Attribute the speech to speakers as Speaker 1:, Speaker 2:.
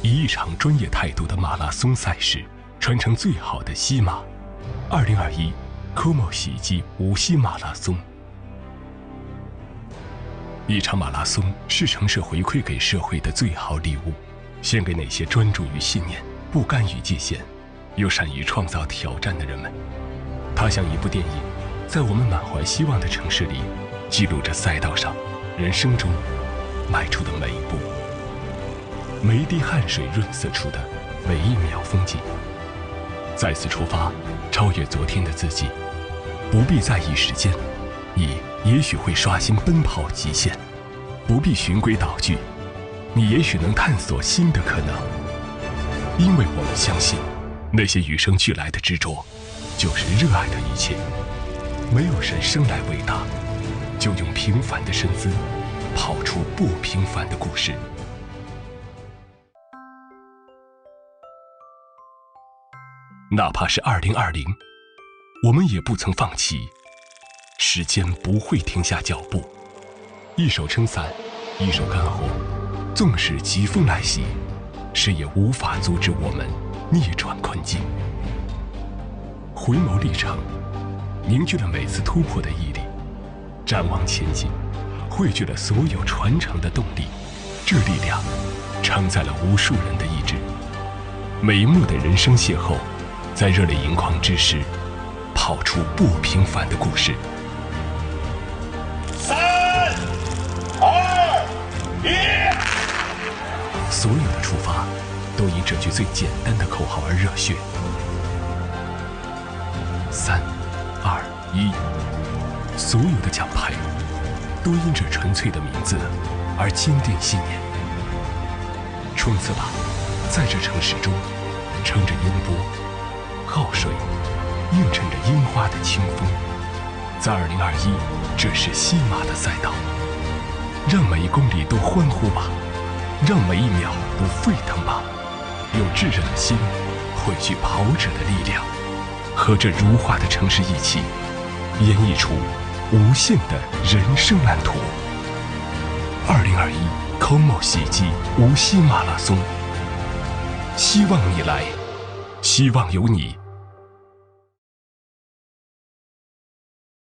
Speaker 1: 以一场专业态度的马拉松赛事传承最好的西马。2021 Como 喜基无锡马拉松。一场马拉松是城市回馈给社会的最好礼物，献给那些专注于信念、不甘于界限，又善于创造挑战的人们。它像一部电影，在我们满怀希望的城市里，记录着赛道上、人生中迈出的每一步，每一滴汗水润色出的每一秒风景。再次出发，超越昨天的自己，不必在意时间，你也许会刷新奔跑极限；不必循规蹈矩，你也许能探索新的可能。因为我们相信，那些与生俱来的执着，就是热爱的一切。没有人生来伟大，就用平凡的身姿，跑出不平凡的故事。哪怕是2020，我们也不曾放弃。时间不会停下脚步，一手撑伞，一手干活，纵使疾风来袭，谁也无法阻止我们逆转困境。回眸历程，凝聚了每次突破的毅力；展望前进，汇聚了所有传承的动力。这力量承载了无数人的意志。每一幕的人生邂逅，在热泪盈眶之时，跑出不平凡的故事。
Speaker 2: 3、2、1，
Speaker 1: 所有的出发都以这句最简单的口号而热血。3、2、1，所有的奖牌都因这纯粹的名字而坚定信念。冲刺吧，在这城市中，乘着烟波、浩水，映衬着樱花的清风。在2021，这是西马的赛道，让每一公里都欢呼吧，让每一秒都沸腾吧，用炙热的心汇聚跑者的力量，和这如画的城市一起，演绎出无限的人生蓝图。2021 Como 喜基无锡马拉松，希望你来，希望有你